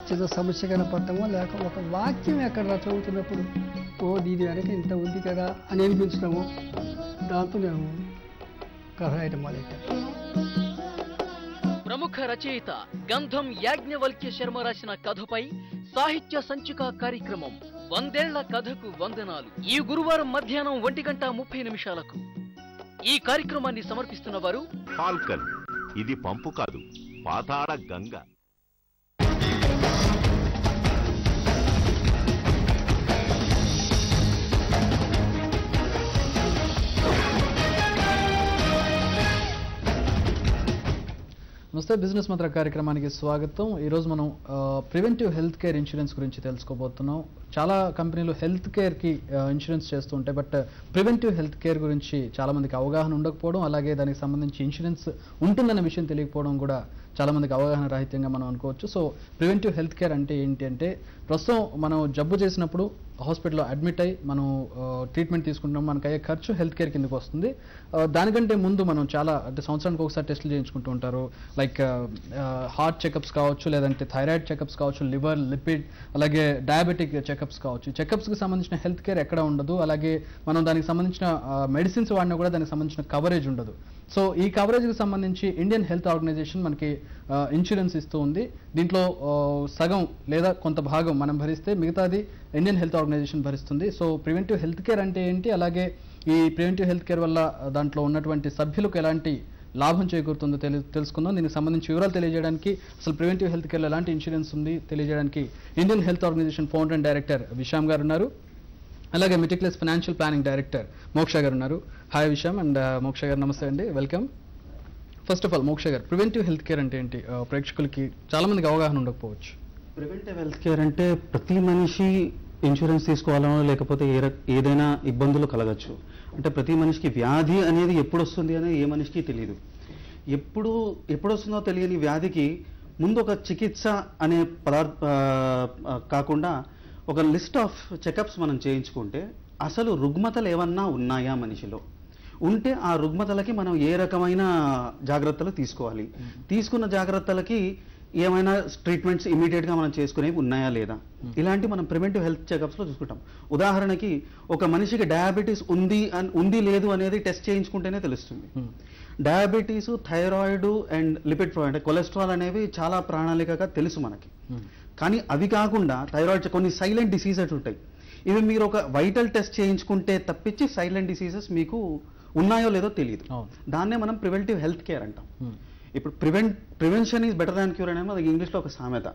చిన్న సమస్య కనపడటమో లేక ఒక వాక్యం ఎక్కడ చదువుతున్నప్పుడు ఓ దీని వెనక ఇంత ఉంది కదా అని అనిపించడము, దాంతో నేను కథ రాయటం మొదలెట్టాను. ప్రముఖ రచయిత గంధం యాజ్ఞవల్క్య శర్మ రాసిన కథపై సాహిత్య సంచిక కార్యక్రమం 100 ఏళ్ల కథకు వందనాలు ఈ గురువారం మధ్యాహ్నం 1:30 ఈ కార్యక్రమాన్ని సమర్పిస్తున్న వారు ఫాల్కన్. ఇది పంపు కాదు, పాతాళ గంగ. నమస్తే, బిజినెస్ మంత్ర కార్యక్రమానికి స్వాగతం. ఈరోజు మనం ప్రివెంటివ్ హెల్త్ కేర్ ఇన్సూరెన్స్ గురించి తెలుసుకోబోతున్నాం. చాలా కంపెనీలు హెల్త్ కేర్కి ఇన్సూరెన్స్ చేస్తూ ఉంటాయి, బట్ ప్రివెంటివ్ హెల్త్ కేర్ గురించి చాలామందికి అవగాహన ఉండకపోవడం, అలాగే దానికి సంబంధించి ఇన్సూరెన్స్ ఉంటుందన్న విషయం తెలియకపోవడం కూడా చాలామందికి అవగాహన రాహిత్యంగా మనం అనుకోవచ్చు. సో ప్రివెంటివ్ హెల్త్ కేర్ అంటే ఏంటి అంటే, ప్రస్తుతం మనం జబ్బు చేసినప్పుడు హాస్పిటల్లో అడ్మిట్ అయ్యి మనం ట్రీట్మెంట్ తీసుకుంటాం, మనకు అయ్యే ఖర్చు హెల్త్ కేర్ కిందకు వస్తుంది. దానికంటే ముందు మనం చాలా అంటే సంవత్సరానికి ఒకసారి టెస్టులు చేయించుకుంటూ ఉంటారు. లైక్ హార్ట్ చెకప్స్ కావచ్చు, లేదంటే థైరాయిడ్ చెకప్స్ కావచ్చు, లివర్, లిపిడ్, అలాగే డయాబెటిక్ చెకప్స్ కావచ్చు. చెకప్స్కి సంబంధించిన హెల్త్ కేర్ ఎక్కడ ఉండదు. అలాగే మనం దానికి సంబంధించిన మెడిసిన్స్ వాడినా కూడా దానికి సంబంధించిన కవరేజ్ ఉండదు. సో ఈ కవరేజ్కి సంబంధించి ఇండియన్ హెల్త్ ఆర్గనైజేషన్ మనకి ఇన్సూరెన్స్ ఇస్తూ ఉంది. దీంట్లో సగం లేదా కొంత భాగం మనం భరిస్తే మిగతాది ఇండియన్ హెల్త్ ఆర్గనైజేషన్ భరిస్తుంది. సో ప్రివెంటివ్ హెల్త్ కేర్ అంటే ఏంటి, అలాగే ఈ ప్రివెంటివ్ హెల్త్ కేర్ వల్ల దాంట్లో ఉన్నటువంటి సభ్యులకు ఎలాంటి లాభం చేకూరుతుందో తెలుసుకుందాం. దీనికి సంబంధించి వివరాలు తెలియజేయడానికి, అసలు ప్రివెంటివ్ హెల్త్ కేర్లో ఎలాంటి ఇన్సూరెన్స్ ఉంది తెలియజేయడానికి Indian health organisation founder and director Visham గారు ఉన్నారు. అలాగే మెటిక్యులస్ ఫైనాన్షియల్ ప్లానింగ్ డైరెక్టర్ మోక్ష గారు ఉన్నారు. హాయ్ విశామ్ అండ్ మోక్ష గారు, నమస్తే అండి, వెల్కమ్. ఫస్ట్ ఆఫ్ ఆల్ మోక్ష గారు, ప్రివెంటివ్ హెల్త్ కేర్ అంటే ఏంటి? ప్రేక్షకులకి చాలా మందికి అవగాహన ఉండకపోవచ్చు. ప్రివెంటివ్ హెల్త్ కేర్ అంటే ప్రతి మనిషి ఇన్సూరెన్స్ తీసుకోవాలనో లేకపోతే ఏదైనా ఇబ్బందులు కలగచ్చు. అంటే ప్రతి మనిషికి వ్యాధి అనేది ఎప్పుడు వస్తుంది అనేది ఏ మనిషికి తెలియదు. ఎప్పుడు వస్తుందో తెలియని వ్యాధికి ముందు ఒక చికిత్స అనే కాకుండా ఒక లిస్ట్ ఆఫ్ చెకప్స్ మనం చేయించుకుంటే అసలు రుగ్మతలు ఏమన్నా ఉన్నాయా మనిషిలో, ఉంటే ఆ రుగ్మతలకి మనం ఏ రకమైన జాగ్రత్తలు తీసుకోవాలి, తీసుకున్న జాగ్రత్తలకి ఏమైనా ట్రీట్మెంట్స్ ఇమీడియట్గా మనం చేసుకునేవి ఉన్నాయా లేదా, ఇలాంటి మనం ప్రివెంటివ్ హెల్త్ చెకప్స్లో చూసుకుంటాం. ఉదాహరణకి ఒక మనిషికి డయాబెటీస్ ఉంది లేదు అనేది టెస్ట్ చేయించుకుంటేనే తెలుస్తుంది. డయాబెటీస్, థైరాయిడ్ అండ్ లిపిడ్ అంటే కొలెస్ట్రాల్ అనేవి చాలా ప్రణాళికగా తెలుసు మనకి. కానీ అవి కాకుండా థైరాయిడ్ కొన్ని సైలెంట్ డిసీజెస్ ఉంటాయి. ఇవి మీరు ఒక వైటల్ టెస్ట్ చేయించుకుంటే తప్పించి సైలెంట్ డిసీజెస్ మీకు ఉన్నాయో లేదో తెలియదు. దాన్నే మనం ప్రివెంటివ్ హెల్త్ కేర్ అంటాం. ఇప్పుడు prevention is better than cure అనేది మనకి ఇంగ్లీష్లో ఒక సామెత.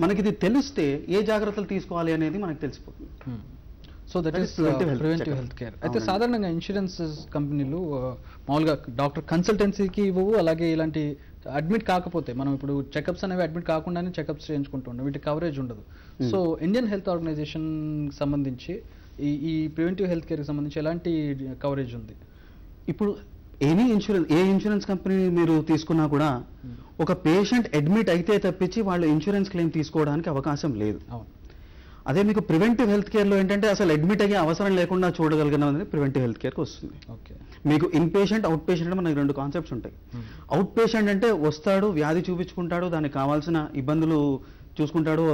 మనకి ఇది తెలిస్తే ఏ జాగ్రత్తలు తీసుకోవాలి అనేది మనకు తెలిసిపోతుంది. So that is preventive health care. అయితే సాధారణంగా ఇన్సూరెన్స్ కంపెనీలు మామూలుగా డాక్టర్ కన్సల్టెన్సీకి ఇవ్వవు, అలాగే ఇలాంటి అడ్మిట్ కాకపోతే మనం ఇప్పుడు చెకప్స్ అనేవి అడ్మిట్ కాకుండానే చెకప్స్ చేయించుకుంటూ ఉంటాం, వీటి కవరేజ్ ఉండదు. సో ఇండియన్ హెల్త్ ఆర్గనైజేషన్ సంబంధించి ఈ ప్రివెంటివ్ హెల్త్ కేర్కి సంబంధించి ఎలాంటి కవరేజ్ ఉంది? ఇప్పుడు ఏ ఇన్సూరెన్స్ కంపెనీ మీరు తీసుకున్నా కూడా ఒక పేషెంట్ అడ్మిట్ అయితే తప్పించి వాళ్ళు ఇన్సూరెన్స్ క్లెయిమ్ తీసుకోవడానికి అవకాశం లేదు. అదే మీకు ప్రివెంటివ్ హెల్త్ కేర్లో ఏంటంటే అసలు అడ్మిట్ అయ్యే అవసరం లేకుండా చూడగలిగినది ప్రివెంటివ్ హెల్త్ కేర్కి వస్తుంది. మీకు ఇన్ పేషెంట్, అవుట్ పేషెంట్ అంటే మనకి 2 కాన్సెప్ట్స్ ఉంటాయి. అవుట్ పేషెంట్ అంటే వస్తాడు, వ్యాధి చూపించుకుంటాడు, దానికి కావాల్సిన ఇబ్బందులు చూసుకుంటాడు,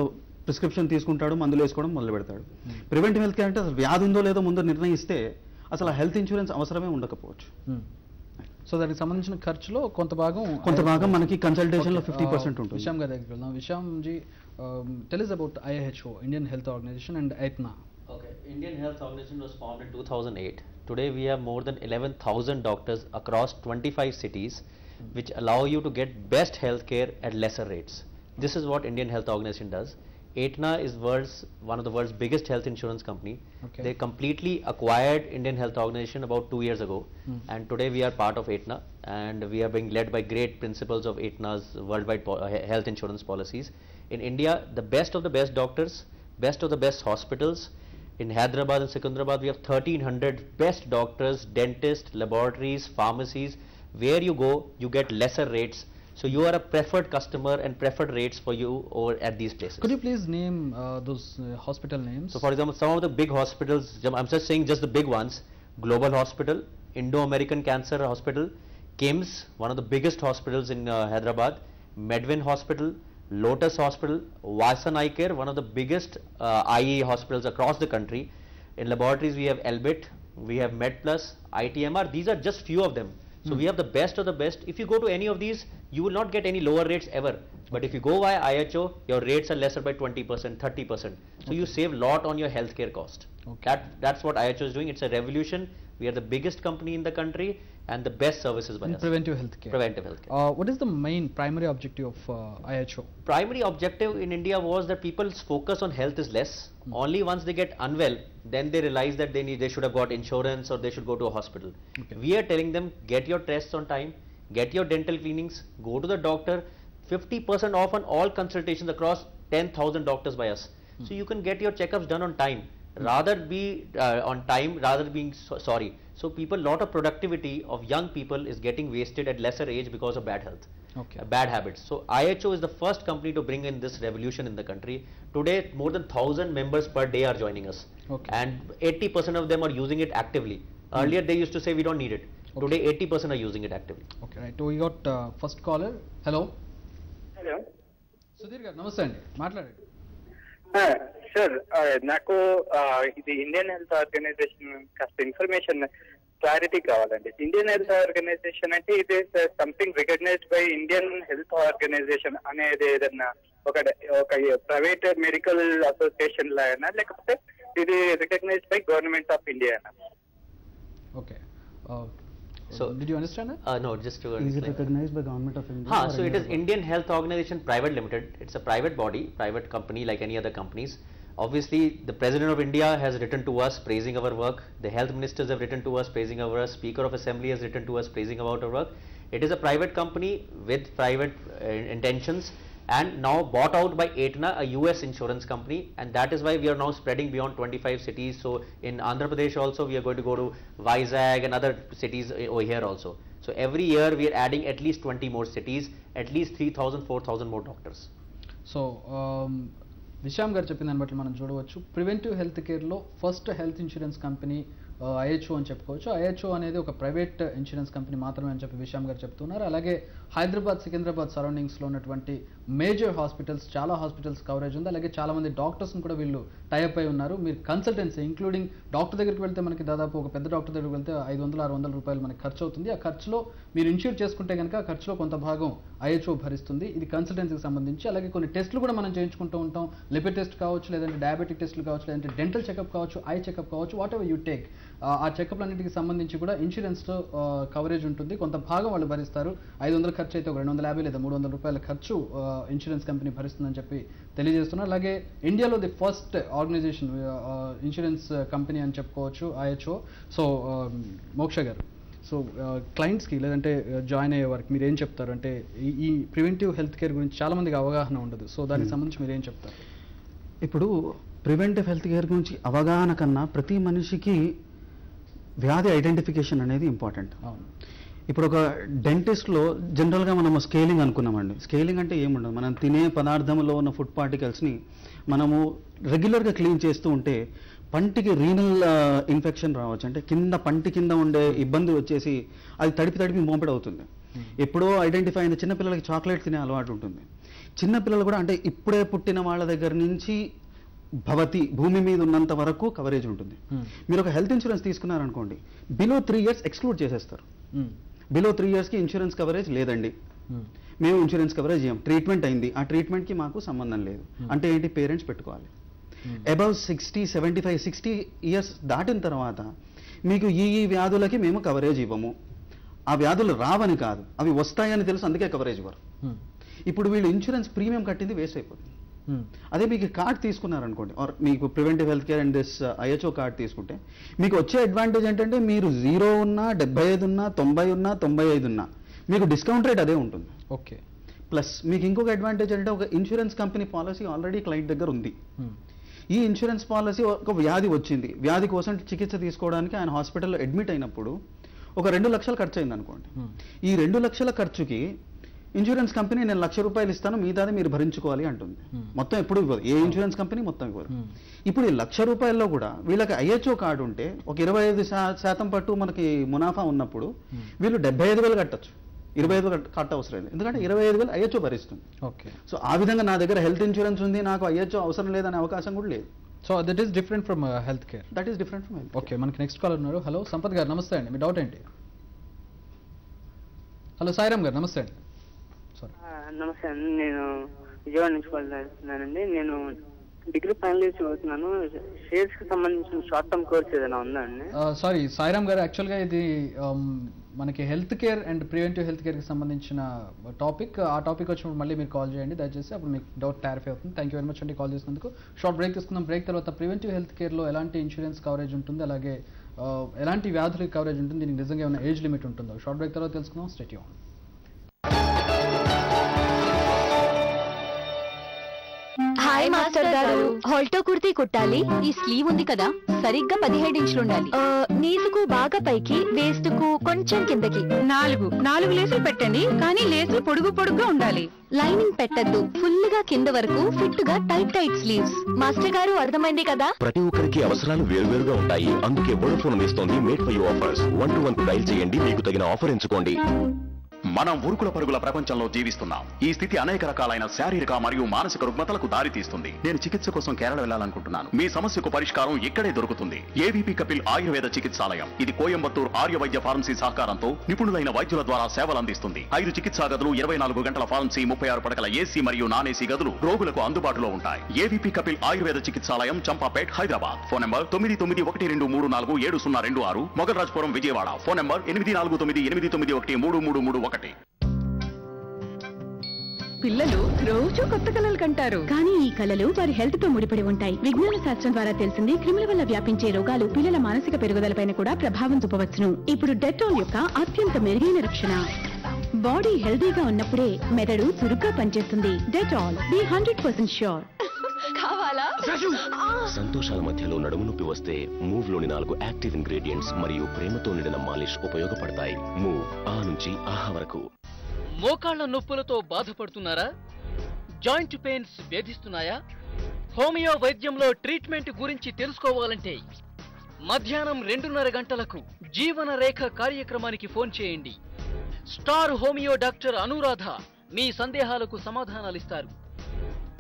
ప్రిస్క్రిప్షన్ తీసుకుంటాడు, మందులు వేసుకోవడం మొదలు పెడతాడు. ప్రివెంటివ్ హెల్త్ కేర్ అంటే అసలు వ్యాధి ఉందో లేదో ముందు నిర్ణయిస్తే అసలు హెల్త్ ఇన్సూరెన్స్ అవసరమే ఉండకపోవచ్చు. సో దానికి సంబంధించిన ఖర్చులో కొంత భాగం మనకి కన్సల్టేషన్లో 50% ఉంటుంది. విశామ్ గారి దగ్గరికి వెళ్దాం. విశామ్ G, tell us about IHO, Indian Health Organization, and Aetna. Okay, Indian Health Organization was formed in 2008. Today we have more than 11,000 doctors across 25 cities, which allow you to get best health care at lesser rates. This is what Indian Health Organization does. Aetna is one of the world's biggest health insurance company. Okay. They completely acquired Indian Health Organization about 2 years ago, and today we are part of Aetna, and we are being led by great principles of Aetna's worldwide health insurance policies. In India, the best of the best doctors, best of the best hospitals. In Hyderabad and Secunderabad, we have 1,300 best doctors, dentists, laboratories, pharmacies. Where you go, you get lesser rates. So you are a preferred customer and preferred rates for you over at these places. Could you please name those hospital names? So for example, some of the big hospitals, I'm just saying just the big ones: Global Hospital, Indo-American Cancer Hospital, KIMS, one of the biggest hospitals in Hyderabad, Medwin Hospital, Lotus Hospital, Vasan Eye Care, one of the biggest eye hospitals across the country. In laboratories, we have Elbit, we have MedPlus, ITMR. These are just few of them. So we have the best of the best. If you go to any of these, you will not get any lower rates ever. But if you go via IHO, your rates are lesser by 20%, 30%. So you save lot on your healthcare cost. That's what IHO is doing. It's a revolution. We are the biggest company in the country and the best services by us. Preventive healthcare. Preventive healthcare. What is the main primary objective of IHO? Primary objective in India was that people's focus on health is less. Only once they get unwell, then they realize that they should have got insurance or they should go to a hospital. We are telling them, get your tests on time, get your dental cleanings, go to the doctor. 50% off on all consultations across 10,000 doctors by us. So you can get your checkups done on time. Rather be on time, rather being sorry. So lot of productivity of young people is getting wasted at lesser age because of bad health, bad habits. So IHO is the first company to bring in this revolution in the country. Today, more than 1,000 members per day are joining us, and 80% of them are using it actively. Earlier, they used to say we don't need it. Today, 80% are using it actively. Okay, right. We got first caller. Hello. Hello Sudheer garu నమస్తే అండి, మాట్లాడండి. Sir, నాకు ఇది Indian health organization కాస్త information clarity కావాలండి. Indian health organization అంటే ఇది something recognized by Indian health organization అనేది ఏదన్నా ఒక ప్రైవేట్ మెడికల్ అసోసియేషన్ లాగా, లేకపోతే ఇది recognized by government of India? Okay. So did you understand it? No, just to Is it recognized by Government of India? So it is Indian Health Organization Private Limited. It's a private body, private company like any other companies. Obviously, the President of India has written to us praising our work. The health ministers have written to us praising our work. Speaker of Assembly has written to us praising about our work. It is a private company with private intentions, and now bought out by Aetna, a US insurance company, and that is why we are now spreading beyond 25 cities. So in Andhra Pradesh also we are going to go to Vizag and other cities over here also. So every year we are adding at least 20 more cities, at least 3,000, 4,000 more doctors. So Visham గారు చెప్పిన దాన్ని బట్టి మనం చూడవచ్చు, preventive health కేర్లో first health insurance company IHO అని చెప్పుకోవచ్చు. ఐహెచ్ఓ అనేది ఒక ప్రైవేట్ ఇన్సూరెన్స్ కంపెనీ మాత్రమే అని చెప్పి విశామ్ గారు చెప్తున్నారు. అలాగే హైదరాబాద్, సికింద్రాబాద్ సరౌండింగ్స్లో ఉన్నటువంటి మేజర్ హాస్పిటల్స్, చాలా హాస్పిటల్స్ కవరేజ్ ఉంది. అలాగే చాలా మంది డాక్టర్స్ని కూడా వీళ్ళు టైఅప్ అయి ఉన్నారు. మీరు కన్సల్టెన్సీ ఇంక్లూడింగ్ డాక్టర్ దగ్గరికి వెళ్తే మనకి దాదాపు ఒక పెద్ద డాక్టర్ దగ్గరికి వెళ్తే 500-600 రూపాయలు మనకి ఖర్చు అవుతుంది. ఆ ఖర్చులో మీరు ఇన్సూర్ చేసుకుంటే కనుక ఆ ఖర్చులో కొంత భాగం ఐహెచ్ఓ భరిస్తుంది. ఇది కన్సల్టెన్సీకి సంబంధించి. అలాగే కొన్ని టెస్టులు కూడా మనం చేయించుకుంటూ ఉంటాం. లిపిడ్ టెస్ట్ కావచ్చు, లేదంటే డయాబెటిక్ టెస్టులు కావచ్చు, లేదంటే డెంటల్ చెకప్ కావచ్చు, ఐ చెకప్ కావచ్చు, వాట్ ఎవర్ యూ టేక్. ఆ చెకప్లన్నింటికి సంబంధించి కూడా ఇన్సూరెన్స్లో కవరేజ్ ఉంటుంది. కొంత భాగం వాళ్ళు భరిస్తారు. 500 ఖర్చు అయితే ఒక 250 లేదా 300 రూపాయల ఖర్చు ఇన్సూరెన్స్ కంపెనీ భరిస్తుందని చెప్పి తెలియజేస్తున్నారు. అలాగే ఇండియాలో the first organization insurance company అని చెప్పుకోవచ్చు ఐహెచ్ఓ. సో మోక్ష గారు, సో క్లయింట్స్కి లేదంటే జాయిన్ అయ్యే వారికి మీరు ఏం చెప్తారు? అంటే ఈ ప్రివెంటివ్ హెల్త్ కేర్ గురించి చాలామందికి అవగాహన ఉండదు. సో దానికి సంబంధించి మీరు ఏం చెప్తారు? ఇప్పుడు ప్రివెంటివ్ హెల్త్ కేర్ గురించి అవగాహన కన్నా ప్రతి మనిషికి వ్యాధి ఐడెంటిఫికేషన్ అనేది ఇంపార్టెంట్. అవును. ఇప్పుడు ఒక డెంటిస్ట్లో జనరల్గా మనము స్కేలింగ్ అనుకున్నామండి. స్కేలింగ్ అంటే ఏముండదు, మనం తినే పదార్థంలో ఉన్న ఫుడ్ పార్టికల్స్ని మనము రెగ్యులర్గా క్లీన్ చేస్తూ ఉంటే పంటికి రీనల్ ఇన్ఫెక్షన్ రావచ్చు. అంటే కింద పంటి కింద ఉండే ఇబ్బంది వచ్చేసి అది తడిపి మోపెడ్ అవుతుంది. ఎప్పుడో ఐడెంటిఫై అయిన చిన్నపిల్లలకి చాక్లెట్ తినే అలవాటు ఉంటుంది. చిన్నపిల్లలు కూడా అంటే ఇప్పుడే పుట్టిన వాళ్ళ దగ్గర నుంచి భూమి మీద ఉన్నంత వరకు కవరేజ్ ఉంటుంది. మీరు ఒక హెల్త్ ఇన్సూరెన్స్ తీసుకున్నారనుకోండి, బిలో 3 years ఎక్స్క్లూడ్ చేసేస్తారు. బిలో 3 yearsకి ఇన్సూరెన్స్ కవరేజ్ లేదండి, మేము ఇన్సూరెన్స్ కవరేజ్ చేయం, ట్రీట్మెంట్ అయింది, ఆ ట్రీట్మెంట్కి మాకు సంబంధం లేదు అంటే ఏంటి, పేరెంట్స్ పెట్టుకోవాలి. అబౌవ్ 60, 75, 60 years దాటిన తర్వాత మీకు ఈ వ్యాధులకి మేము కవరేజ్ ఇవ్వము. ఆ వ్యాధులు రావని కాదు, అవి వస్తాయని తెలుసు, అందుకే కవరేజ్ ఇవ్వరు. ఇప్పుడు వీళ్ళు ఇన్సూరెన్స్ ప్రీమియం కట్టింది వేస్ట్ అయిపోతుంది. అదే మీకు కార్డ్ తీసుకున్నారనుకోండి, ఆర్ మీకు preventive health care and this IHO card తీసుకుంటే మీకు వచ్చే అడ్వాంటేజ్ ఏంటంటే మీరు 0 ఉన్నా, 75 ఉన్నా, 90 ఉన్నా, 95 ఉన్నా మీకు డిస్కౌంట్ రేట్ అదే ఉంటుంది. ఓకే. ప్లస్ మీకు ఇంకొక అడ్వాంటేజ్ అంటే ఒక insurance company policy already client దగ్గర ఉంది. ఈ ఇన్సూరెన్స్ పాలసీ ఒక వ్యాధి వచ్చింది, వ్యాధి కోసం చికిత్స తీసుకోవడానికి ఆయన హాస్పిటల్లో అడ్మిట్ అయినప్పుడు ఒక 2 లక్షలు ఖర్చు అయింది అనుకోండి. ఈ 2 లక్షల ఖర్చుకి ఇన్సూరెన్స్ కంపెనీ నేను 1,00,000 రూపాయలు ఇస్తాను, మిగతాది మీరు భరించుకోవాలి అంటుంది. మొత్తం ఎప్పుడు ఇవ్వదు, ఏ ఇన్సూరెన్స్ కంపెనీ మొత్తం ఇవ్వదు. ఇప్పుడు ఈ 1,00,000 రూపాయల్లో కూడా వీళ్ళకి ఐహెచ్ఓ కార్డు ఉంటే ఒక 25% పట్టు మనకి మునాఫా ఉన్నప్పుడు వీళ్ళు 75,000 కట్టచ్చు. 25,000 కట్ అవసరం లేదు, ఎందుకంటే 25,000 ఐహెచ్ఓ భరిస్తుంది. ఓకే. సో ఆ విధంగా నా దగ్గర హెల్త్ ఇన్సూరెన్స్ ఉంది, నాకు ఐహెచ్ఓ అవసరం లేదనే అవకాశం కూడా లేదు. So that is different from health care. That is different from health. Okay, మనకి నెక్స్ట్ కాలర్ ఉన్నారు. హలో సంపత్ గారు, నమస్తే అండి, మీ డౌట్ ఏంటి? హలో సాయిరామ్ గారు, నమస్తే అండి. సారీ. నమస్తే అండి, నేను విజయవాడ నుంచి వెళ్తున్నానండి. నేను డిగ్రీ ఫైనల్ ఇయర్ చదువుతున్నాను. షేర్స్ కి సంబంధించిన షార్ట్ టర్మ్ కోర్స్ ఏదైనా ఉందా అండి? సారీ సాయిరామ్ గారు, యాక్చువల్గా ఇది మనకి health care and preventive health కేర్కి సంబంధించిన టాపిక్. ఆ టాపిక్ వచ్చినప్పుడు మళ్ళీ మీరు కాల్ చేయండి దయచేసి, అప్పుడు మీకు డౌట్ క్లారిఫై అవుతుంది. థ్యాంక్ యూ వెరీ మచ్ అండి కాల్ చేసినందుకు. షార్ట్ బ్రేక్ తీసుకుందాం. బ్రేక్ తర్వాత ప్రివెంటివ్ హెల్త్ కేర్లో ఎలాంటి ఇన్సూరెన్స్ కవరేజ్ ఉంటుంది, అలాగే ఎలాంటి వ్యాధులకి కవరేజ్ ఉంటుంది, దీనికి నిజంగా ఏమైనా ఏజ్ లిమిట్ ఉంటుందో షార్ట్ బ్రేక్ తర్వాత తెలుసుకుందాం. Stay tune. హాయ్ మాస్టర్ గారు, హాల్టో కుర్తీ కుట్టాలి. ఈ స్లీవ్ ఉంది కదా, సరిగ్గా 17 ఇంచులు ఉండాలి. నీసుకు బాగా పైకి, వేస్ట్ కు కొంచెం కిందకి. 4 లేసులు పెట్టండి, కానీ లేసులు పొడుగుగా ఉండాలి. లైనింగ్ పెట్టద్దు, ఫుల్ గా కింద వరకు ఫిట్ గా టైట్ స్లీవ్స్. మాస్టర్ గారు అర్థమైంది కదా? ప్రతి ఒక్కరికి అవసరాలు వేరువేరుగా ఉంటాయి, అందుకే వోడాఫోన్ అందిస్తోంది made for you offers. 1-to-1 dial చేయండి, మీకు తగిన ఆఫర్ ఎంచుకోండి. మనం ఉరుకుల పరుగుల ప్రపంచంలో జీవిస్తున్నాం. ఈ స్థితి అనేక రకాలైన శారీరక మరియు మానసిక రుగ్మతలకు దారితీస్తుంది. నేను చికిత్స కోసం కేరళ వెళ్లాలనుకుంటున్నాను. మీ సమస్యకు పరిష్కారం ఇక్కడే దొరుకుతుంది. ఏవీపీ కపిల్ ఆయుర్వేద చికిత్సాలయం. ఇది కోయంబత్తూర్ ఆర్య వైద్య ఫార్మసీ సహకారంతో నిపుణులైన వైద్యుల ద్వారా సేవలు అందిస్తుంది. 5 చికిత్సా గదులు, 24 గంటల ఫార్మసీ, 36 పడకల ఏసీ మరియు నాన్ ఏసీ గదులు రోగులకు అందుబాటులో ఉంటాయి. AVP Kapil Ayurveda Chikitsalayam, Champapet, Hyderabad. Phone number 9912347026, Mogal Rajpuram, Vijayawada. Phone number 8498913331. పిల్లలు రోజు కొత్త కళలు కంటారు, కానీ ఈ కళలు వారి హెల్త్ తో ముడిపడి ఉంటాయి. విజ్ఞాన శాస్త్రం ద్వారా తెలిసింది, క్రిముల వల్ల వ్యాపించే రోగాలు పిల్లల మానసిక పెరుగుదలపైన కూడా ప్రభావం చూపవచ్చును. ఇప్పుడు డెటాల్ యొక్క అత్యంత మెరుగైన రక్షణ. బాడీ హెల్దీగా ఉన్నప్పుడే మెదడు చురుగ్గా పనిచేస్తుంది. Dettol, be 100% sure. కావాలా? సంతోషాల మధ్యలో నడుము నొప్పి వస్తే మూవ్ లోని 4 యాక్టివ్ ఇంగ్రీడియంట్స్ మరియు ప్రేమతో నిండిన మాలిష్ ఉపయోగపడతాయి. మూవ్ ఆ నుంచి ఆహా వరకు. మోకాళ్ల నొప్పులతో బాధపడుతున్నారా? జాయింట్ పెయిన్స్ వేధిస్తున్నాయా? హోమియో వైద్యంలో ట్రీట్మెంట్ గురించి తెలుసుకోవాలంటే మధ్యాహ్నం 2:30 గంటలకు జీవన రేఖ కార్యక్రమానికి ఫోన్ చేయండి. స్టార్ హోమియో డాక్టర్ అనురాధ మీ సందేహాలకు సమాధానాలిస్తారు.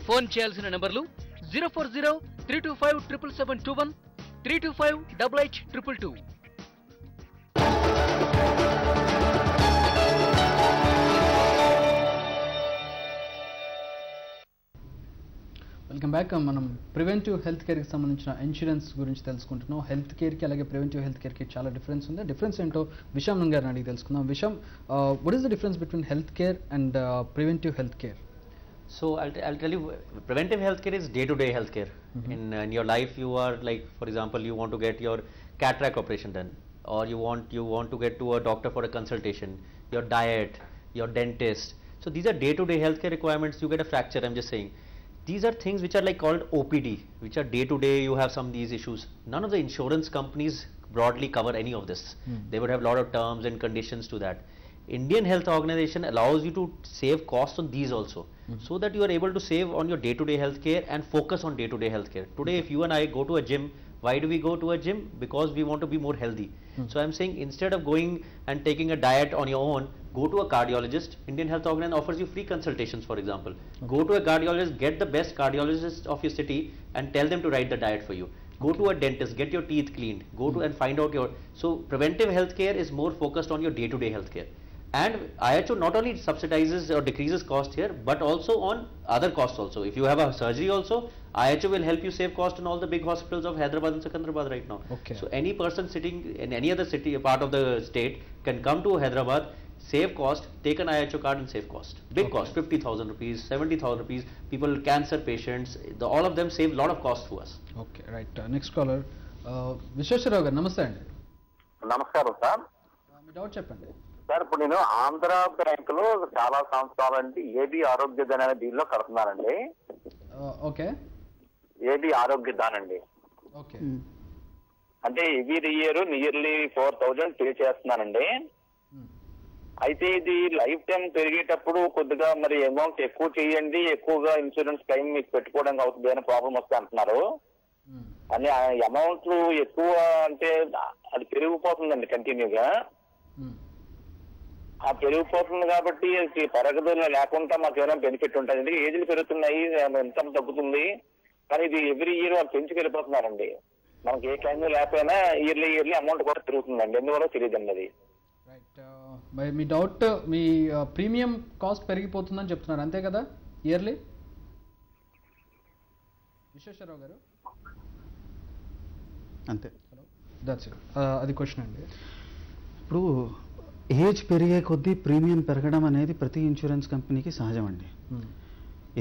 ఫోన్ చేయాల్సిన నంబర్లు 040-325-77721, 325-8822. Welcome back. మనం ప్రివెంటివ్ హెల్త్ కేర్కి సంబంధించిన ఇన్సూరెన్స్ గురించి తెలుసుకుంటున్నాం. హెల్త్ కేర్కి అలాగే ప్రివెంటివ్ హెల్త్ కేర్కి చాలా డిఫరెన్స్ ఉంది. డిఫరెన్స్ ఏంటో విషం గారిని అడిగి తెలుసుకుందాం. విషం, what is the difference between health care and preventive health care? So I'll tell you, preventive healthcare is day-to-day healthcare. In your life, you are like, for example, you want to get your cataract operation done, or you want to get to a doctor for a consultation, your diet, your dentist. So these are day-to-day healthcare requirements. You get a fracture, I'm just saying. These are things which are like called OPD, which are day-to-day. You have some of these issues. None of the insurance companies broadly cover any of this. They would have a lot of terms and conditions to that. Indian Health Organization allows you to save costs on these also, so that you are able to save on your day-to-day healthcare and focus on day-to-day healthcare. Today, if you and I go to a gym, why do we go to a gym? Because we want to be more healthy. So I'm saying, instead of going and taking a diet on your own, go to a cardiologist. Indian Health Organization offers you free consultations, for example. Go to a cardiologist, get the best cardiologist of your city and tell them to write the diet for you. Go to a dentist, get your teeth cleaned, go to and find out your... So preventive healthcare is more focused on your day-to-day healthcare. And IHO not only subsidizes or decreases cost here, but also on other costs also. If you have a surgery also, IHO will help you save cost in all the big hospitals of Hyderabad and Secunderabad right now. Okay. So any person sitting in any other city, part of the state, can come to Hyderabad, save cost, take an IHO card and save cost. Big cost, 50,000 rupees, 70,000 rupees. People, cancer patients, all of them save a lot of cost to us. Okay, right. Next caller. Vishweshwarav garu, namaste andi. నమస్కారం sir. మీ doubt చెప్పండి sir. ఇప్పుడు నేను Andhra bank లో చాలా సంవత్సరాలండి AB ఆరోగ్య దాన్ అనే దీనిలో కడుతున్నానండి. Okay. AB ఆరోగ్య దాన్ అండి. ఓకే. అంటే ఎవ్రీ ఇయర్ నియర్లీ 4,000 పే చేస్తున్నానండి. అయితే ఇది లైఫ్ టైం పెరిగేటప్పుడు కొద్దిగా మరి అమౌంట్ ఎక్కువ చేయండి, ఎక్కువగా ఇన్సూరెన్స్ క్లెయిమ్ మీకు పెట్టుకోవడానికి అవుతుంది అని ప్రాబ్లం వస్తే అంటున్నారు. అని అమౌంట్లు ఎక్కువ అంటే అది పెరిగిపోతుందండి కంటిన్యూగా. ఆ పెరిగిపోతుంది కాబట్టి పెరగదు లేకుండా మాకు ఏమైనా బెనిఫిట్ ఉంటుంది. ఎందుకంటే ఏజ్లు పెరుగుతున్నాయి, ఇన్కమ్ తగ్గుతుంది, కానీ ఇది ఎవ్రీ ఇయర్ వాళ్ళు పెంచుకెళ్ళిపోతున్నారండి. మనకి ఏ క్యాన్ లేకపోయినా ఇయర్లీ అమౌంట్ కూడా పెరుగుతుందండి, ఎందువల్ల తెలియదండి అది. రైట్, మీ డౌట్ మీ ప్రీమియం కాస్ట్ పెరిగిపోతుందని చెప్తున్నారు అంతే కదా ఇయర్లీ? విశ్వేశ్వరరావు గారు అంతే. దట్స్ ఇట్, అది క్వశ్చన్ అండి. ఇప్పుడు ఏజ్ పెరిగే కొద్దీ ప్రీమియం పెరగడం అనేది ప్రతి ఇన్సూరెన్స్ కంపెనీకి సహజం అండి.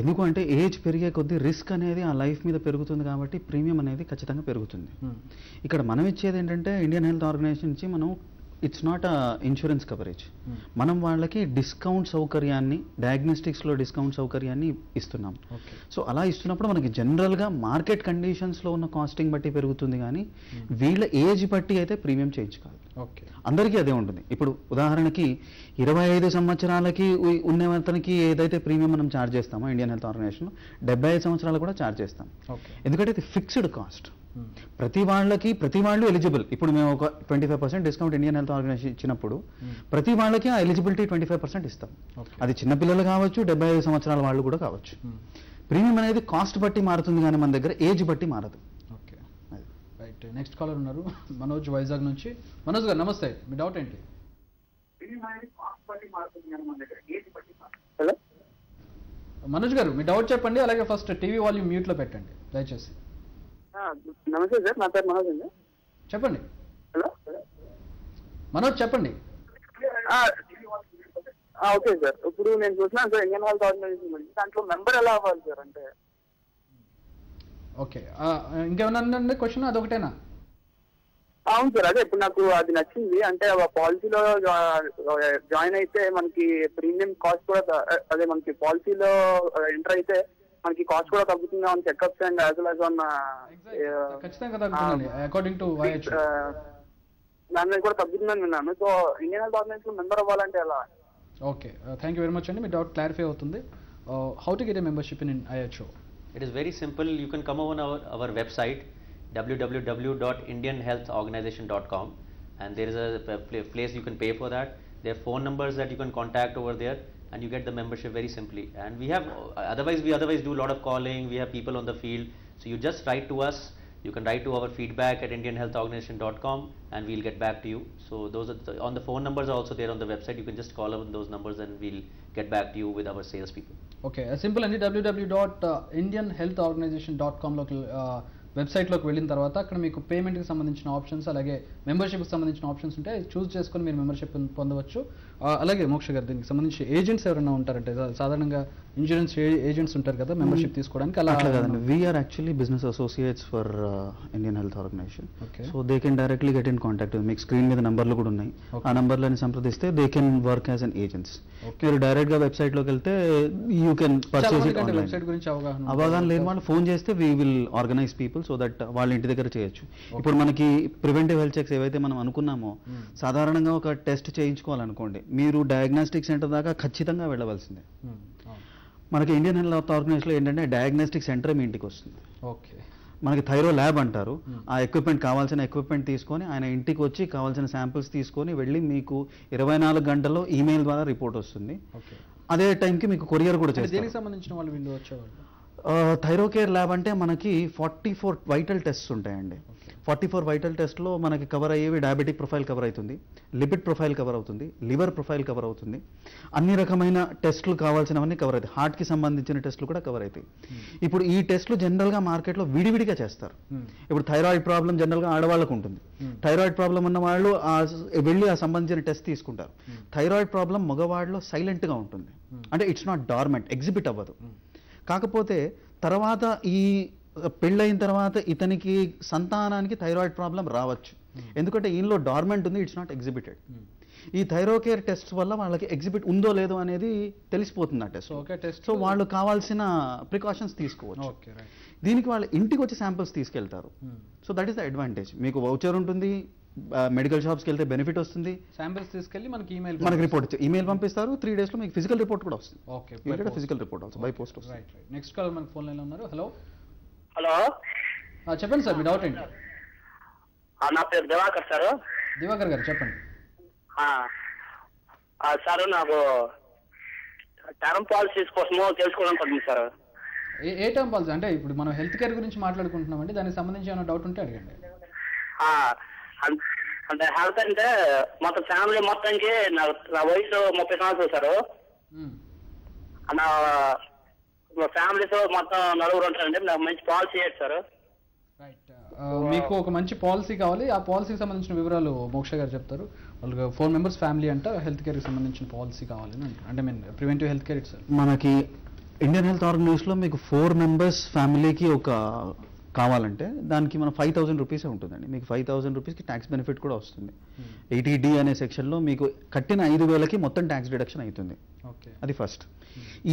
ఎందుకు అంటే ఏజ్ పెరిగే కొద్దీ రిస్క్ అనేది ఆ లైఫ్ మీద పెరుగుతుంది కాబట్టి ప్రీమియం అనేది ఖచ్చితంగా పెరుగుతుంది. ఇక్కడ మనం ఇచ్చేది ఏంటంటే ఇండియన్ హెల్త్ ఆర్గనైజేషన్ నుంచి మనం it's not a insurance coverage. మనం వాళ్ళకి డిస్కౌంట్ సౌకర్యాన్ని, డయాగ్నోస్టిక్స్లో డిస్కౌంట్ సౌకర్యాన్ని ఇస్తున్నాం. సో అలా ఇస్తున్నప్పుడు మనకి జనరల్గా మార్కెట్ కండిషన్స్లో ఉన్న కాస్టింగ్ బట్టి పెరుగుతుంది, కానీ వీళ్ళ ఏజ్ బట్టి అయితే ప్రీమియం చేయించుకోవాలి. అందరికీ అదే ఉంటుంది. ఇప్పుడు ఉదాహరణకి 25 సంవత్సరాలకి ఉన్న అతనికి ఏదైతే ప్రీమియం మనం ఛార్జ్ చేస్తామో ఇండియన్ హెల్త్ ఆర్గనైజేషన్లో 75 సంవత్సరాలు కూడా ఛార్జ్ చేస్తాం. ఎందుకంటే ఇది ఫిక్స్డ్ కాస్ట్. ప్రతి వాళ్ళు ఎలిజిబుల్. ఇప్పుడు మేము ఒక 25% డిస్కౌంట్ ఇండియన్ హెల్త్ ఆర్గనైజేషన్ ఇచ్చినప్పుడు ప్రతి వాళ్ళకి ఆ ఎలిజిబిలిటీ 25% ఇస్తాం. అది చిన్నపిల్లలు కావచ్చు, 75 సంవత్సరాల వాళ్ళు కూడా కావచ్చు. ప్రీమియం అనేది కాస్ట్ బట్టి మారుతుంది, కానీ మన దగ్గర ఏజ్ బట్టి మారదు. Okay, right. నెక్స్ట్ కాలర్ ఉన్నారు, మనోజ్ వైజాగ్ నుంచి. మనోజ్ గారు నమస్తే, మీ డౌట్ ఏంటి? హలో మనోజ్ గారు, మీ డౌట్ చెప్పండి. అలాగే ఫస్ట్ టీవీ వాల్యూమ్ మ్యూట్లో పెట్టండి దయచేసి. నమస్తే సార్, నా పేరు మనోజ్ అండి. చెప్పండి. హలో మనోజ్ చెప్పండి. ఓకే సార్, ఇప్పుడు నేను చూసినాను సార్ ఇండియన్ హెల్త్ ఆర్గనైజేషన్ గురించి. దాంట్లో మెంబర్ ఎలా అవ్వాలి సార్? అంటే ఓకే, ఇంకేమన్నా క్వశ్చన్ అదొకటేనా? అవును సార్, అదే ఇప్పుడు నాకు అది నచ్చింది. అంటే పాలసీలో జాయిన్ అయితే మనకి ప్రీమియం కాస్ట్ కూడా, అదే మనకి పాలసీలో ఎంటర్ అయితే మనకి కాస్ట్ కూడా తగ్గుతుంది on checkups and as well as on according to దాని మీద కూడా తగ్గుతుందని విన్నాను. So Indian health organization member అవ్వాలంటే ఎలా? Okay, thank you very much అండి. మీ డౌట్ క్లారిఫై అవుతుంది. How to get a membership in IHO? It is very simple. You can come over our website www.indianhealthorganization.com, and there is a place you can pay for that. There are phone numbers that you can contact over there, and you get the membership very simply. And we have otherwise do a lot of calling. We have people on the field, so you just write to us. You can write to our feedback at indianhealthorganization.com, and we'll get back to you. So those are on the phone numbers are also there on the website. You can just call on those numbers, and we'll get back to you with our sales people. Okay, simple అండి. www.indianhealthorganization.com లోకి వెబ్సైట్లోకి వెళ్ళిన తర్వాత అక్కడ మీకు పేమెంట్కి సంబంధించిన options, అలాగే మెంబర్షిప్కి సంబంధించిన ఆప్షన్స్ ఉంటాయి. చూస్ చేసుకొని మీరు మెంబర్షిప్ పొందవచ్చు. అలాగే మోక్ష గారు, దీనికి సంబంధించి ఏజెంట్స్ ఎవరైనా ఉంటారంటే సాధారణంగా ఇన్సూరెన్స్ ఏజెంట్స్ ఉంటారు కదా మెంబర్షిప్ తీసుకోవడానికి, అలా కాదండి. We are actually business associates for Indian health organisation. So they can directly get in contact. మీకు స్క్రీన్ మీద నంబర్లు కూడా ఉన్నాయి. ఆ నంబర్లని సంప్రదిస్తే they can work as an agents. మీరు డైరెక్ట్ గా వెబ్సైట్ లోకి వెళ్తే you can purchase it online. Website గురించి అవగాహన లేని వాళ్ళు ఫోన్ చేస్తే we will organise people so that వాళ్ళ ఇంటి దగ్గర చేయొచ్చు. ఇప్పుడు మనకి ప్రివెంటివ్ హెల్త్ చెక్స్ ఏవైతే మనం అనుకున్నామో, సాధారణంగా ఒక టెస్ట్ చేయించుకోవాలనుకోండి, మీరు డయాగ్నోస్టిక్ సెంటర్ దాకా ఖచ్చితంగా వెళ్ళవలసిందే. మనకి ఇండియన్ హెల్త్ ఆర్గనైజేషన్లో ఏంటంటే డయాగ్నోస్టిక్ సెంటర్ మీ ఇంటికి వస్తుంది. ఓకే, మనకి థైరో ల్యాబ్ అంటారు. ఆ ఎక్విప్మెంట్, కావాల్సిన ఎక్విప్మెంట్ తీసుకొని ఆయన ఇంటికి వచ్చి కావాల్సిన శాంపిల్స్ తీసుకొని వెళ్ళి మీకు 24 గంటల్లో ఈమెయిల్ ద్వారా రిపోర్ట్ వస్తుంది. అదే టైంకి మీకు కొరియర్ కూడా చేస్తారు. దేనికి సంబంధించిన వాళ్ళు విండో వచ్చేవాళ్ళు? థైరోకేర్ ల్యాబ్ అంటే మనకి 44 వైటల్ టెస్ట్స్ ఉంటాయండి. 44 వైటల్ టెస్ట్లో మనకి కవర్ అయ్యేవి డయాబెటిక్ ప్రొఫైల్ కవర్ అవుతుంది, లిపిడ్ ప్రొఫైల్ కవర్ అవుతుంది, లివర్ ప్రొఫైల్ కవర్ అవుతుంది. అన్ని రకమైన టెస్టులు కావాల్సినవన్నీ కవర్ అవుతాయి. హార్ట్కి సంబంధించిన టెస్టులు కూడా కవర్ అవుతాయి. ఇప్పుడు ఈ టెస్టులు జనరల్గా మార్కెట్లో విడివిడిగా చేస్తారు. ఇప్పుడు థైరాయిడ్ ప్రాబ్లం జనరల్గా ఆడవాళ్ళకు ఉంటుంది. థైరాయిడ్ ప్రాబ్లం ఉన్న వాళ్ళు వెళ్ళి ఆ సంబంధించిన టెస్ట్ తీసుకుంటారు. థైరాయిడ్ ప్రాబ్లం మగవాళ్ళలో సైలెంట్గా ఉంటుంది, అంటే ఇట్స్ నాట్ డార్మెంట్, ఎగ్జిబిట్ అవ్వదు. కాకపోతే తర్వాత ఈ పెళ్ళైన తర్వాత ఇతనికి సంతానానికి థైరాయిడ్ ప్రాబ్లం రావచ్చు, ఎందుకంటే ఈయనలో డార్మెంట్ ఉంది, ఇట్స్ నాట్ ఎగ్జిబిటెడ్. ఈ థైరోకేర్ టెస్ట్ వల్ల వాళ్ళకి ఎగ్జిబిట్ ఉందో లేదో అనేది తెలిసిపోతుంది ఆ టెస్ట్. సో వాళ్ళు కావాల్సిన ప్రికాషన్స్ తీసుకోవచ్చు. దీనికి వాళ్ళ ఇంటికి వచ్చి శాంపిల్స్ తీసుకెళ్తారు. So that is the advantage. మీకు వౌచర్ ఉంటుంది, మెడికల్ షాప్స్కి వెళ్తే బెనిఫిట్ వస్తుంది. శాంపిల్స్ తీసుకెళ్ళి మనకి రిపోర్ట్ ఈమెయిల్ పంపిస్తారు. 3 days లో మీకు ఫిజికల్ రిపోర్ట్ కూడా వస్తుంది. Physical report also by post వస్తుంది. నెక్స్ట్ కాల్ మనకి ఫోన్ లైన్ లో ఉన్నారు. హలో హలో, చెప్పండి సార్, మీ డౌట్ ఏంటి? నా పేరు దివాకర్ సార్. దివాకర్ గారు చెప్పండి. సార్ నాకు టర్మ్ పాలసీస్ కోసము తెలుసుకోవాలనుకుంటుంది సార్. ఏ టర్మ్ పాలసీ అంటే ఇప్పుడు మనం హెల్త్ కేర్ గురించి మాట్లాడుకుంటున్నామండి, దానికి సంబంధించి ఏమైనా డౌట్ ఉంటే అడగండి. అంటే హెల్త్ అంటే మొత్తం ఫ్యామిలీ మొత్తానికి నా వయసు 30 సంవత్సరాలు సార్. నా ఫ్యామిలీతో మొత్తం నలుగురు ఉంటారండి. నాకు మంచి పాలసీ ఏంటి సార్? మీకు ఒక మంచి పాలసీ కావాలి, ఆ పాలసీకి సంబంధించిన వివరాలు మోక్ష గారు చెప్తారు. వాళ్ళకి 4 members ఫ్యామిలీ అంట హెల్త్ కేర్కి సంబంధించిన పాలసీ కావాలి అంటే mean preventive health care it sir. మనకి ఇండియన్ హెల్త్ ఆర్గనైజేషన్లో మీకు 4 members ఫ్యామిలీకి ఒక కావాలంటే దానికి మన 5,000 రూపీసే ఉంటుందండి. మీకు 5,000 రూపీస్కి ట్యాక్స్ బెనిఫిట్ కూడా వస్తుంది. 80D అనే సెక్షన్లో మీకు కట్టిన 5,000కి మొత్తం ట్యాక్స్ డిడక్షన్ అవుతుంది. అది ఫస్ట్.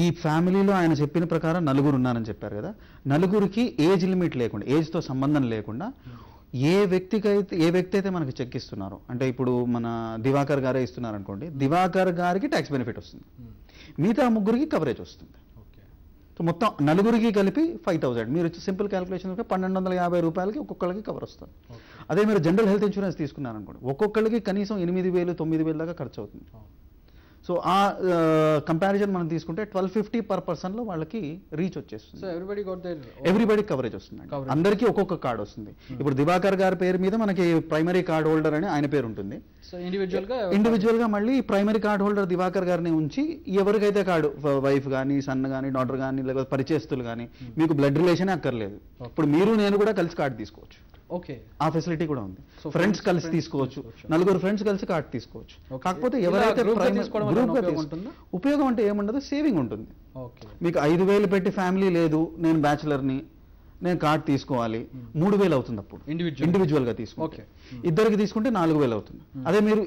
ఈ ఫ్యామిలీలో ఆయన చెప్పిన ప్రకారం 4 ఉన్నారని చెప్పారు కదా, 4కి ఏజ్ లిమిట్ లేకుండా, ఏజ్తో సంబంధం లేకుండా ఏ వ్యక్తి అయితే మనకి చెక్ ఇస్తున్నారో, అంటే ఇప్పుడు మన దివాకర్ గారే ఇస్తున్నారు అనుకోండి, దివాకర్ గారికి ట్యాక్స్ బెనిఫిట్ వస్తుంది, మిగతా 3కి కవరేజ్ వస్తుంది. సో మొత్తం 4కి కలిపి 5,000. మీరు సింపుల్ క్యాలిక్యులేషన్ 1,250 రూపాయలకి ఒక్కొక్కరికి కవర్ వస్తుంది. అదే మీరు జనరల్ హెల్త్ ఇన్సూరెన్స్ తీసుకున్నారనుకోండి, ఒక్కొక్కరికి కనీసం 8,000 9,000 దాకా ఖర్చు అవుతుంది. సో ఆ కంపారిజన్ మనం తీసుకుంటే 1250 per personలో వాళ్ళకి రీచ్ వచ్చేస్తుంది. సో ఎవ్రీబడి కవరేజ్ వస్తుంది, అందరికీ ఒక్కొక్క కార్డు వస్తుంది. ఇప్పుడు దివాకర్ గారి పేరు మీద మనకి ప్రైమరీ కార్డ్ హోల్డర్ అని ఆయన పేరు ఉంటుంది. సో ఇండివిజువల్ గా మళ్ళీ ప్రైమరీ కార్డ్ హోల్డర్ దివాకర్ గారిని ఉంచి ఎవరికైతే కార్డు, వైఫ్ కానీ సన్ కానీ డాటర్ కానీ లేకపోతే పరిచయస్తులు కానీ, మీకు బ్లడ్ రిలేషన్ అక్కర్లేదు. ఇప్పుడు మీరు నేను కూడా కలిసి కార్డు తీసుకోవచ్చు. ఓకే, ఆ ఫెసిలిటీ కూడా ఉంది. ఫ్రెండ్స్ కలిసి తీసుకోవచ్చు, 4 ఫ్రెండ్స్ కలిసి కార్డు తీసుకోవచ్చు. కాకపోతే ఎవరైతే ఉపయోగం అంటే ఏముండదు, సేవింగ్ ఉంటుంది. మీకు 5,000 పెట్టి ఫ్యామిలీ లేదు, నేను బ్యాచులర్ని, నేను కార్డు తీసుకోవాలి, 3,000 అవుతుంది. అప్పుడు ఇండివిజువల్ గా తీసుకుంటే, ఇద్దరికి తీసుకుంటే 4,000 అవుతుంది. అదే మీరు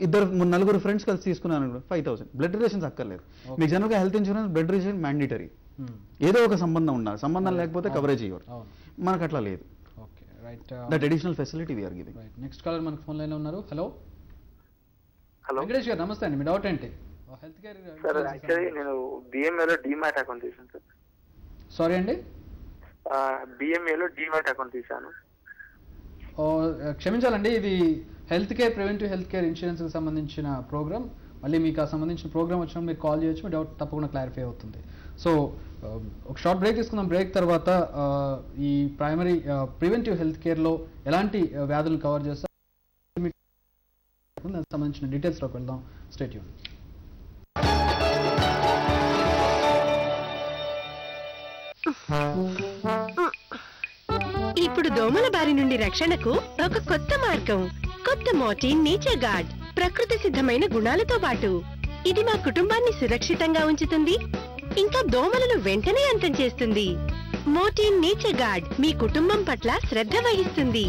4 ఫ్రెండ్స్ కలిసి తీసుకున్నాను 5,000. బ్లడ్ రిలేషన్స్ అక్కర్లేదు. మీకు జనరల్ గా health insurance blood relation mandatory, ఏదో ఒక సంబంధం ఉండాలి, సంబంధం లేకపోతే కవరేజ్ ఇవ్వరు. మనకు అట్లా లేదు. That additional facility we are giving. Right. Next caller మనకు ఫోన్ లైన్ లో ఉన్నారు. హలో వెంకటేష్ గారు, నమస్తే అండి. మీ డౌట్ ఏంటి? హెల్త్ కేర్ సార్ యాక్చువల్లీ నేను BMAలో డీమ్యాట్ అకౌంట్ తీసాను సార్. సారీ అండి, BMAలో డీమ్యాట్ అకౌంట్ తీసాను. క్షమించాలండి, ఇది health care preventive health care insurance కి సంబంధించిన ప్రోగ్రామ్. మళ్ళీ మీకు ఆ సంబంధించిన ప్రోగ్రామ్ వచ్చినప్పుడు మీరు కాల్ చేయొచ్చు, మీ డౌట్ తప్పకుండా క్లారిఫై అవుతుంది. సో ఒక షార్ట్ బ్రేక్ తీసుకుందాం. బ్రేక్ తర్వాత ఈ ప్రైమరీ ప్రివెంటివ్ హెల్త్ కేర్లో ఎలాంటి వ్యాధులు కవర్ చేస్తారు, దానికి సంబంధించిన డీటెయిల్స్లోకి వెళ్దాం. Stay tune. ఇప్పుడు దోమల బారి నుండి రక్షణకు ఒక కొత్త మార్గం, కొత్త మోర్టీన్ నేచర్ గార్డ్. ప్రకృతి సిద్ధమైన గుణాలతో పాటు ఇది మా కుటుంబాన్ని సురక్షితంగా ఉంచుతుంది, ఇంకా దోమలను వెంటనే అంతం చేస్తుంది. మోర్టీన్ నేచర్ గార్డ్ మీ కుటుంబం పట్ల శ్రద్ధ వహిస్తుంది.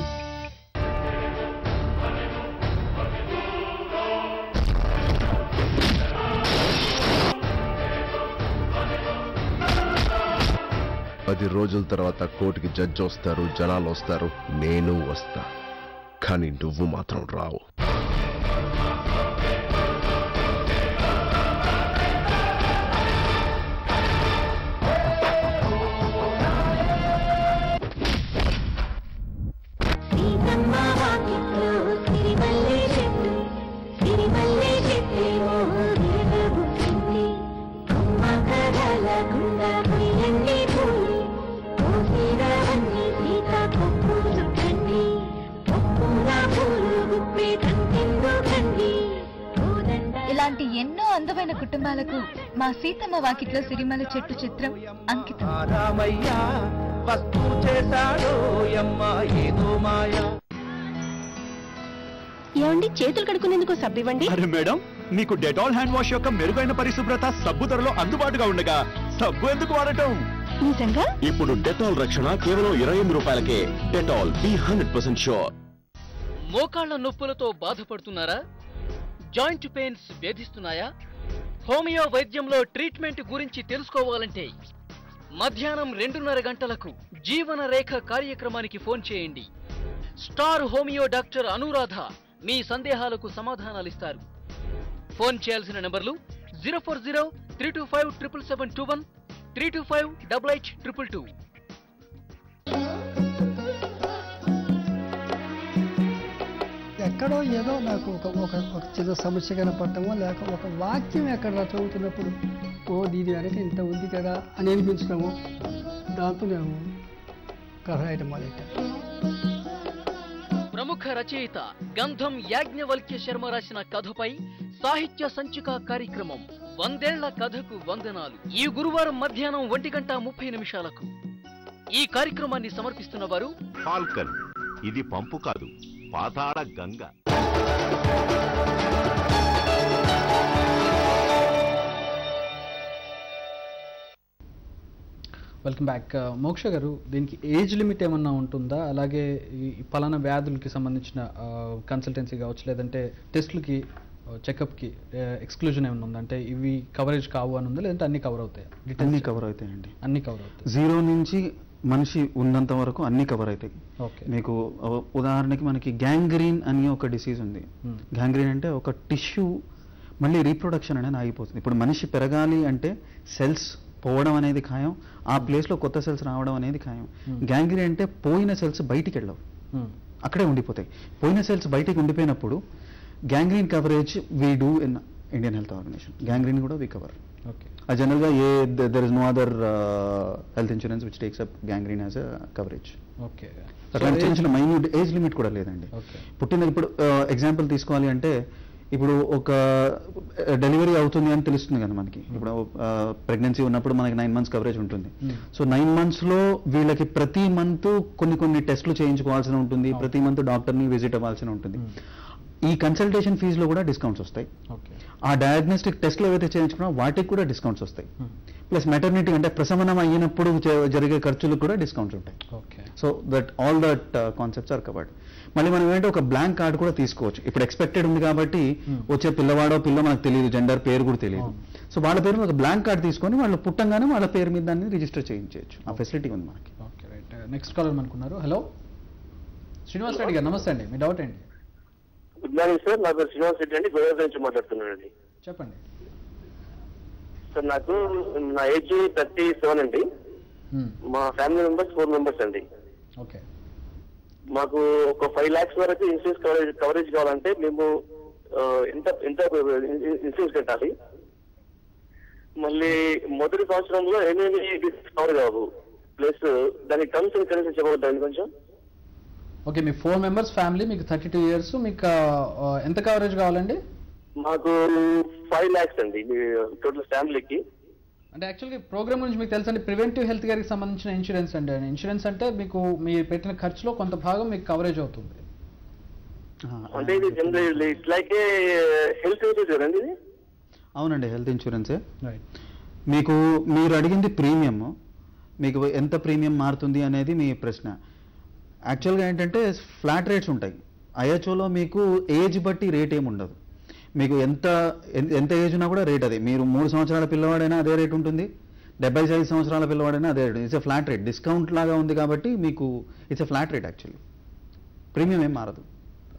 పది రోజుల తర్వాత కోర్టుకి జడ్జి వస్తారు, జనాలు వస్తారు, నేను వస్తా, కానీ నువ్వు మాత్రం రావు. ఇలాంటి ఎన్నో అందమైన కుటుంబాలకు మా సీతమ్మ వాకిట్లో సిరిమల్ల చెట్టు చిత్రం అంకితం. ఏమండి, చేతులు కడుక్కునేందుకు సబ్బు ఇవ్వండి. అరే మేడం, మీకు డెటాల్ హ్యాండ్ వాష్ యొక్క మెరుగైన పరిశుభ్రత సబ్బు ధరలో అందుబాటుగా ఉండగా సబ్బు ఎందుకు వాడటం? నిజంగా ఇప్పుడు డెటాల్ రక్షణ కేవలం 28 రూపాయలకే. Dettol be 100% sure. మోకాళ్ల నొప్పులతో బాధపడుతున్నారా? జాయింట్ పెయిన్స్ వేధిస్తున్నాయా? హోమియో వైద్యంలో ట్రీట్మెంట్ గురించి తెలుసుకోవాలంటే మధ్యాహ్నం 2:30 గంటలకు జీవన రేఖ కార్యక్రమానికి ఫోన్ చేయండి. స్టార్ హోమియో డాక్టర్ అనురాధ మీ సందేహాలకు సమాధానాలిస్తారు. ఫోన్ చేయాల్సిన నంబర్లు 040-325-77721, 325-8822. ఎక్కడో ఏదో నాకు ఒక చిన్న సమస్య కనపడటమో లేక ఒక వాక్యం ఎక్కడ చదువుతున్నప్పుడు దీని వెనక ఇంత ఉంది కదా అని అనిపించడము, దాంతో నేను కథ రాయటం మొదలెట్టాను. ప్రముఖ రచయిత గంధం యాజ్ఞవల్క్య శర్మ రాసిన కథపై సాహిత్య సంచిక కార్యక్రమం 100 కథకు వందనాలు ఈ గురువారం మధ్యాహ్నం 1:30 ఈ కార్యక్రమాన్ని సమర్పిస్తున్న వారు ఫాల్కన్. ఇది పంపు కాదు, పాతాళ గంగ. Welcome back. మోక్ష గారు, దీనికి ఏజ్ లిమిట్ ఏమన్నా ఉంటుందా? అలాగే ఈ పలానా వ్యాధులకి సంబంధించిన కన్సల్టెన్సీ కావచ్చు, లేదంటే టెస్ట్లకి, చెకప్కి ఎక్స్క్లూజన్ ఏమైనా ఉందా? అంటే ఇవి కవరేజ్ కావు అని ఉందా, లేదంటే అన్ని కవర్ అవుతాయి? అన్ని కవర్ అవుతాయండి. అన్ని కవర్ అవుతాయి. 0 నుంచి మనిషి ఉన్నంత వరకు అన్ని కవర్ అవుతాయి. మీకు ఉదాహరణకి మనకి గ్యాంగ్రీన్ అని ఒక డిసీజ్ ఉంది. గ్యాంగ్రీన్ అంటే ఒక టిష్యూ మళ్ళీ రీప్రొడక్షన్ అనేది ఆగిపోతుంది. ఇప్పుడు మనిషి పెరగాలి అంటే సెల్స్ పోవడం అనేది ఖాయం, ఆ ప్లేస్లో కొత్త సెల్స్ రావడం అనేది ఖాయం. గ్యాంగ్రీన్ అంటే పోయిన సెల్స్ బయటికి వెళ్ళవు, అక్కడే ఉండిపోతాయి. పోయిన సెల్స్ బయటికి ఉండిపోయినప్పుడు gangrene coverage we do in Indian health organisation. Gangrene కూడా వీ కవర్. జనరల్గా there is no other health insurance which takes up gangrene as a coverage. అట్లా చిన్న చిన్న మైన్యూట్ ఏజ్ లిమిట్ కూడా లేదండి. ఇప్పుడు ఎగ్జాంపుల్ తీసుకోవాలి అంటే, ఇప్పుడు ఒక డెలివరీ అవుతుంది అని తెలుస్తుంది కదా మనకి. ఇప్పుడు ప్రెగ్నెన్సీ ఉన్నప్పుడు మనకి 9 months కవరేజ్ ఉంటుంది. సో 9 monthsలో వీళ్ళకి ప్రతి మంత్ కొన్ని టెస్టులు చేయించుకోవాల్సి ఉంటుంది, ప్రతి మంత్ డాక్టర్ని విజిట్ అవ్వాల్సి ఉంటుంది. ఈ కన్సల్టేషన్ ఫీజులో కూడా డిస్కౌంట్స్ వస్తాయి. ఆ డయాగ్నోస్టిక్ టెస్ట్లు ఏవైతే చేయించుకున్నా వాటికి కూడా డిస్కౌంట్స్ వస్తాయి. ప్లస్ మెటర్నిటీ అంటే ప్రసవనం అయినప్పుడు జరిగే ఖర్చులకు కూడా డిస్కౌంట్స్ ఉంటాయి. So that all that concepts are covered. మళ్ళీ మనం ఏంటంటే ఒక బ్లాంక్ కార్డ్ కూడా తీసుకోవచ్చు. ఇప్పుడు ఎక్స్పెక్టెడ్ ఉంది కాబట్టి వచ్చే పిల్లవాడో పిల్ల మనకు తెలియదు, జెండర్ పేరు కూడా తెలియదు. సో వాళ్ళ పేరు మీద ఒక బ్లాంక్ కార్డ్ తీసుకొని వాళ్ళు పుట్టంగానే వాళ్ళ పేరు మీద దాన్ని రిజిస్టర్ చేయించవచ్చు. ఆ ఫెసిలిటీ ఉంది మనకి. Okay, right. నెక్స్ట్ కాలర్ అనుకున్నారు. హలో, శ్రీనివాస్ రెడ్డి గారు, నమస్తే అండి. మీ డౌట్ ఏంటి? గుడ్ మార్నింగ్ సార్, నా పేరు శ్రీనివాస్ రెడ్డి అండి, గోదావరి నుంచి మాట్లాడుతున్నానండి. చెప్పండి సార్. నాకు నా ఏజ్ 37 అండి. మా ఫ్యామిలీ మెంబర్స్ 4 members అండి. ఓకే. మాకు ఒక 5 lakhs వరకు ఇన్సూరెన్స్ కవరేజ్ కావాలంటే మేము ఎంత ఇన్సూరెన్స్ కట్టాలి? మళ్ళీ మొదటి సంవత్సరంలో ఏమేమి కవర్ కావు, ప్లస్ దానికి టర్మ్స్ అండ్ కండిషన్స్ చెప్పగలుగుతాను కొంచెం? ఓకే, మీ 4 members ఫ్యామిలీ, మీకు 32 years, మీకు ఎంత కవరేజ్ కావాలండి? మాకు 5 lakhs అండి టోటల్ ఫ్యామిలీకి. అంటే యాక్చువల్గా ప్రోగ్రామ్ గురించి మీకు తెలుసండి, ప్రివెంటివ్ హెల్త్ కేర్కి సంబంధించిన ఇన్సూరెన్స్ అండి. ఇన్సూరెన్స్ అంటే మీకు మీరు పెట్టిన ఖర్చులో కొంత భాగం మీకు కవరేజ్ అవుతుంది. అంటే ఇది general it's like health insurance అండి ఇది? అవునండి, హెల్త్ ఇన్సూరెన్సే. మీకు మీరు అడిగింది ప్రీమియం, మీకు ఎంత ప్రీమియం మారుతుంది అనేది మీ ప్రశ్న. యాక్చువల్గా ఏంటంటే ఫ్లాట్ రేట్స్ ఉంటాయి. ఐహెచ్ఓలో మీకు ఏజ్ బట్టి రేట్ ఏమి ఉండదు. మీకు ఎంత ఏజ్ ఉన్నా కూడా రేట్ అదే. మీరు 3 సంవత్సరాల పిల్లవాడైనా అదే రేట్ ఉంటుంది, 75 సంవత్సరాల పిల్లవాడైనా అదే rate. It's a flat rate. Discount లాగా ఉంది కాబట్టి మీకు it's a flat rate. Actually premium ఏం మారదు.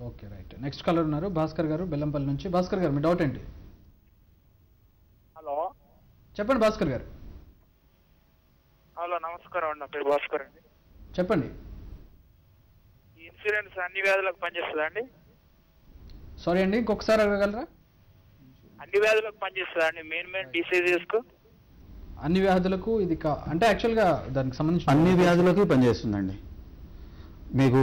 Okay, right. నెక్స్ట్ కాలర్ ఉన్నారు, భాస్కర్ గారు, బెల్లంపల్లి నుంచి. భాస్కర్ గారు, మీ డౌట్ ఏంటి? హలో, చెప్పండి భాస్కర్ గారు. హలో, నమస్కారం అండి. నా పేరు భాస్కర్ అండి. చెప్పండి. ఇన్సూరెన్స్ అన్ని వ్యాధులకు పనిచేస్తుందా అండి? సారీ అండి, ఇంకొకసారి అడగగలరా? అన్ని వ్యాధులకు పనిచేస్తుందా అండి? మెయిన్ డిసీజెస్కు అన్ని వ్యాధులకు ఇది అంటే యాక్చువల్గా దానికి సంబంధించి అన్ని వ్యాధులకు పనిచేస్తుందండి. మీకు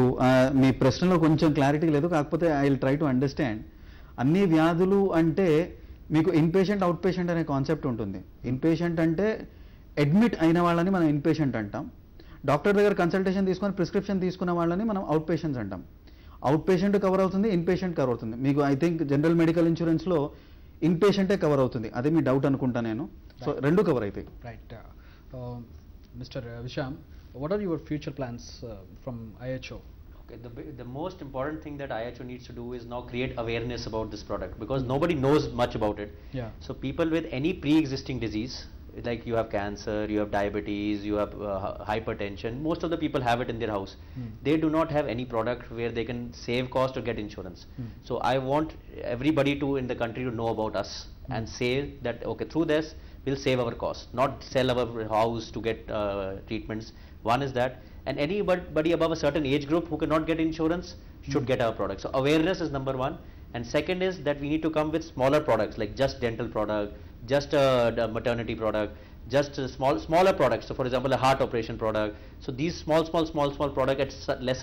మీ ప్రశ్నలో కొంచెం క్లారిటీ లేదు, కాకపోతే I will try to understand. అన్ని వ్యాధులు అంటే మీకు ఇన్పేషెంట్, అవుట్ పేషెంట్ అనే కాన్సెప్ట్ ఉంటుంది. ఇన్పేషెంట్ అంటే అడ్మిట్ అయిన వాళ్ళని మనం ఇన్పేషెంట్ అంటాం. డాక్టర్ దగ్గర కన్సల్టేషన్ తీసుకొని ప్రిస్క్రిప్షన్ తీసుకున్న వాళ్ళని మనం అవుట్ పేషెంట్స్ అంటాం. అవుట్ పేషెంట్ కవర్ అవుతుంది, ఇన్ పేషెంట్ కవర్ అవుతుంది. మీకు ఐ థింక్ జనరల్ మెడికల్ ఇన్సూరెన్స్లో ఇన్ పేషెంటే కవర్ అవుతుంది, అదే మీ డౌట్ అనుకుంటా నేను. సో రెండు కవర్ అవుతాయి. Right. Mister Visham, what are your future plans from IHO? Okay, the most important thing that IHO needs to do is now create awareness about this product, because nobody knows much about it. Yeah. So people with any pre-existing disease, like you have cancer, you have diabetes, you have hypertension, most of the people have it in their house. They do not have any product where they can save cost or get insurance. So I want everybody in the country to know about us and say that, okay, through this we'll save our cost, not sell our house to get treatments. One is that, and anybody above a certain age group who cannot get insurance should get our product. So awareness is number one. And second is that we need to come with smaller products, like just dental product, just a maternity product, just a smaller products. So for example, a heart operation product. So these small product at lesser